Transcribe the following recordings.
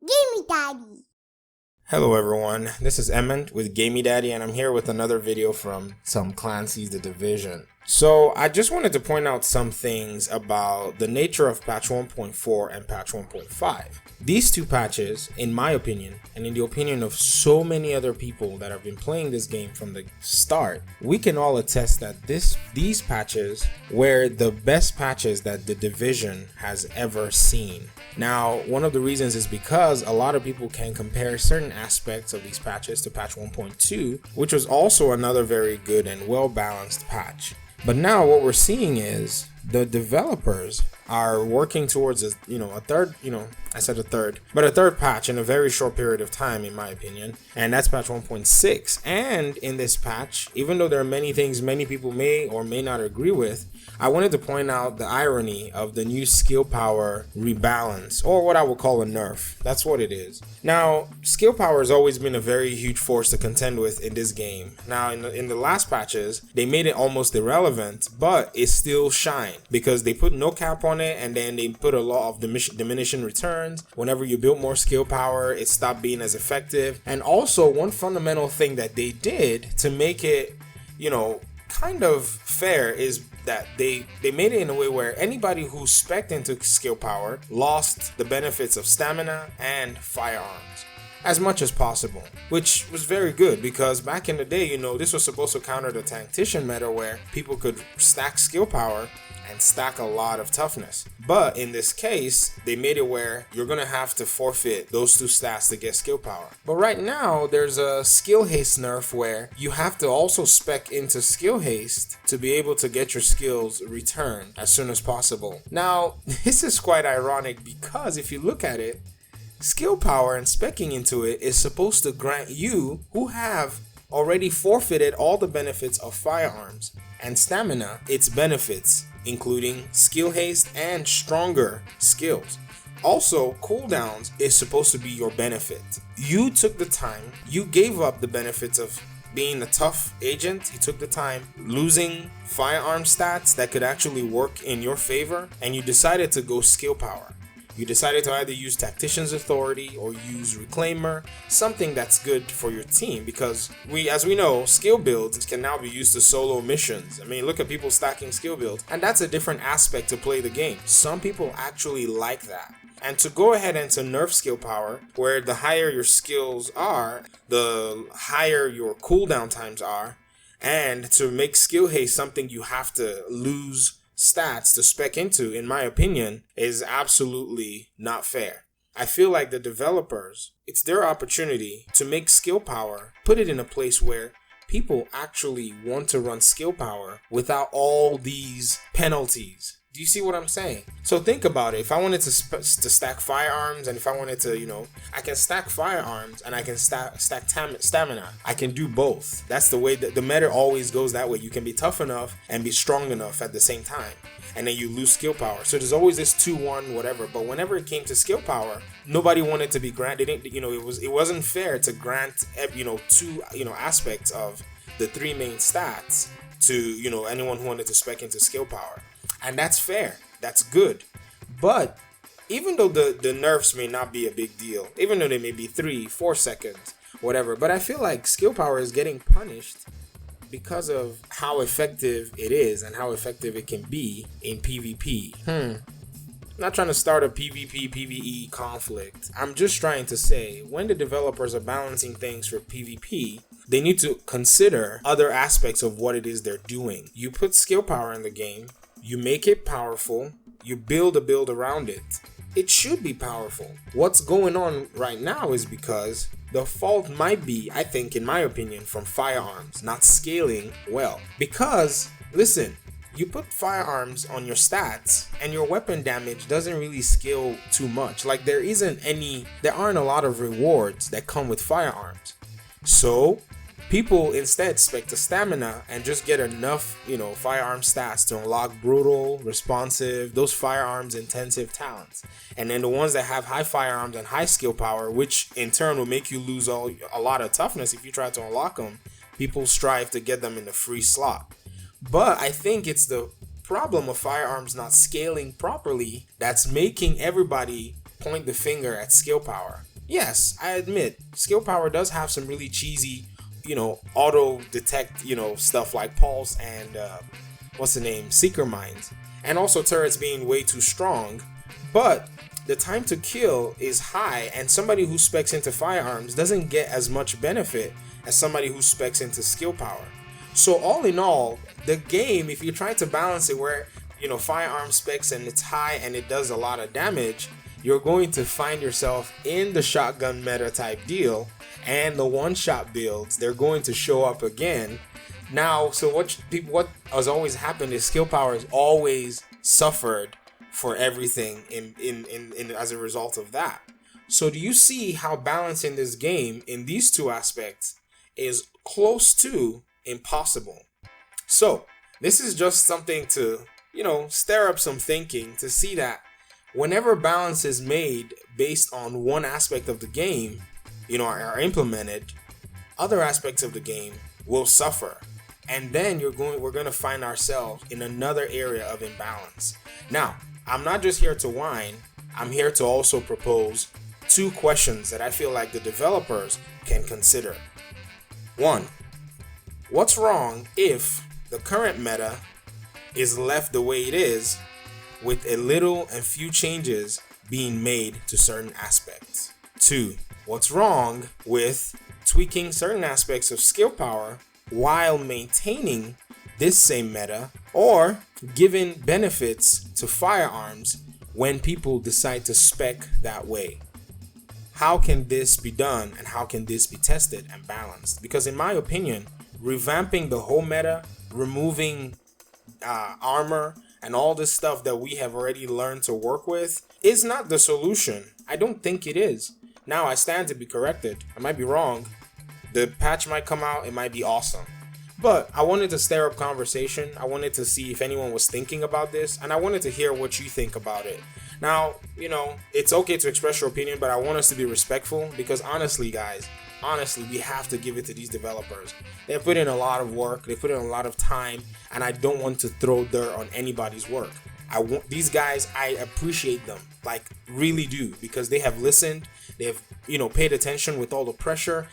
GameyDaddy. Hello everyone, this is Emmett with GameyDaddy and I'm here with another video from Tom Clancy's The Division. So I just wanted to point out some things about the nature of patch 1.4 and patch 1.5. These two patches, in my opinion, and in the opinion of so many other people that have been playing this game from the start, we can all attest that these patches were the best patches that The Division has ever seen. Now, one of the reasons is because a lot of people can compare certain aspects of these patches to patch 1.2, which was also another very good and well-balanced patch. But now what we're seeing is the developers are working towards a third patch in a very short period of time, in my opinion, and that's patch 1.6. And in this patch, even though there are many things many people may or may not agree with, I wanted to point out the irony of the new skill power rebalance, or what I would call a nerf. That's what it is. Now, skill power has always been a very huge force to contend with in this game. Now, in the last patches, they made it almost irrelevant, but it still shined because they put no cap on it, and then they put a law of diminishing returns. Whenever you built more skill power, it stopped being as effective. And also, one fundamental thing that they did to make it, kind of fair is that they made it in a way where anybody who spec'd into skill power lost the benefits of stamina and firearms as much as possible, which was very good because back in the day, this was supposed to counter the tactician meta where people could stack skill power and stack a lot of toughness. But in this case, they made it where you're gonna have to forfeit those two stats to get skill power. But right now, there's a skill haste nerf where you have to also spec into skill haste to be able to get your skills returned as soon as possible. Now, this is quite ironic because if you look at it, skill power and speccing into it is supposed to grant you, who have already forfeited all the benefits of firearms and stamina, its benefits, including skill haste and stronger skills. Also, cooldowns is supposed to be your benefit. You took the time, you gave up the benefits of being a tough agent, you took the time losing firearm stats that could actually work in your favor, and you decided to go skill power. You decided to either use Tactician's Authority or use Reclaimer, something that's good for your team because as we know, skill builds can now be used to solo missions. I mean, look at people stacking skill builds, and that's a different aspect to play the game. Some people actually like that. And to go ahead and to nerf skill power, where the higher your skills are, the higher your cooldown times are, and to make skill haste something you have to lose stats to spec into, in my opinion, is absolutely not fair. I feel like the developers, it's their opportunity to make skill power, put it in a place where people actually want to run skill power without all these penalties. Do you see what I'm saying? So think about it. If I wanted to stack firearms, and if I wanted to, I can stack firearms and I can stack stamina. I can do both. That's the way that the meta always goes that way. You can be tough enough and be strong enough at the same time, and then you lose skill power. So there's always this 2-1 whatever. But whenever it came to skill power, nobody wanted to be granted. It wasn't fair to grant two aspects of the three main stats to anyone who wanted to spec into skill power. And that's fair, that's good. But even though the nerfs may not be a big deal, even though they may be 3-4 seconds, whatever, but I feel like skill power is getting punished because of how effective it is and how effective it can be in PvP. I'm not trying to start a PvP, PvE conflict. I'm just trying to say, when the developers are balancing things for PvP, they need to consider other aspects of what it is they're doing. You put skill power in the game, you make it powerful, you build a build around it. It should be powerful. What's going on right now is because the fault might be, I think, in my opinion, from firearms not scaling well. Because, listen, you put firearms on your stats and your weapon damage doesn't really scale too much. Like there aren't a lot of rewards that come with firearms. So people instead spec to stamina and just get enough, firearm stats to unlock brutal, responsive, those firearms intensive talents. And then the ones that have high firearms and high skill power, which in turn will make you lose a lot of toughness if you try to unlock them, people strive to get them in the free slot. But I think it's the problem of firearms not scaling properly that's making everybody point the finger at skill power. yes, I admit skill power does have some really cheesy, auto detect, stuff like pulse and what's the name, seeker mines, and also turrets being way too strong. But the time to kill is high, and somebody who specs into firearms doesn't get as much benefit as somebody who specs into skill power. So all in all, the game, if you're trying to balance it where firearm specs and it's high and it does a lot of damage, you're going to find yourself in the shotgun meta type deal, and the one-shot builds, they're going to show up again. Now, so what has always happened is skill power has always suffered for everything in as a result of that. So do you see how balancing this game in these two aspects is close to impossible? So this is just something to, stir up some thinking, to see that whenever balance is made based on one aspect of the game, are implemented, other aspects of the game will suffer. And then we're going to find ourselves in another area of imbalance. Now, I'm not just here to whine, I'm here to also propose 2 questions that I feel like the developers can consider. 1, what's wrong if the current meta is left the way it is, with a little and few changes being made to certain aspects? 2, what's wrong with tweaking certain aspects of skill power while maintaining this same meta, or giving benefits to firearms when people decide to spec that way? How can this be done, and how can this be tested and balanced? Because in my opinion, revamping the whole meta, removing armor and all this stuff that we have already learned to work with is not the solution. I don't think it is. Now, I stand to be corrected. I might be wrong. The patch might come out, it might be awesome. But I wanted to stir up conversation. I wanted to see if anyone was thinking about this, and I wanted to hear what you think about it. Now, it's okay to express your opinion, but I want us to be respectful, because honestly, guys, we have to give it to these developers. They put in a lot of work, they put in a lot of time, and I don't want to throw dirt on anybody's work. These guys, I appreciate them, like really do, because they have listened, they have, paid attention with all the pressure.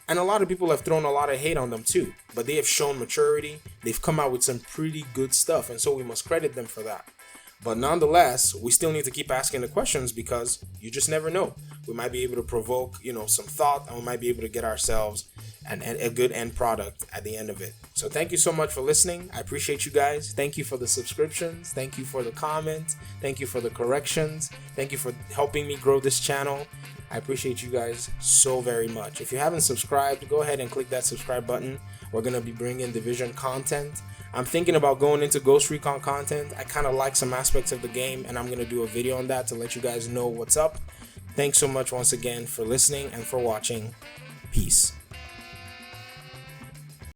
And a lot of people have thrown a lot of hate on them too, but they have shown maturity. They've come out with some pretty good stuff, and so we must credit them for that. But nonetheless, we still need to keep asking the questions, because you just never know. We might be able to provoke, some thought, and we might be able to get ourselves a good end product at the end of it. So thank you so much for listening. I appreciate you guys. Thank you for the subscriptions. Thank you for the comments. Thank you for the corrections. Thank you for helping me grow this channel. I appreciate you guys so very much. If you haven't subscribed, go ahead and click that subscribe button. We're going to be bringing Division content. I'm thinking about going into Ghost Recon content. I kind of like some aspects of the game, and I'm going to do a video on that to let you guys know what's up. Thanks so much once again for listening and for watching. Peace.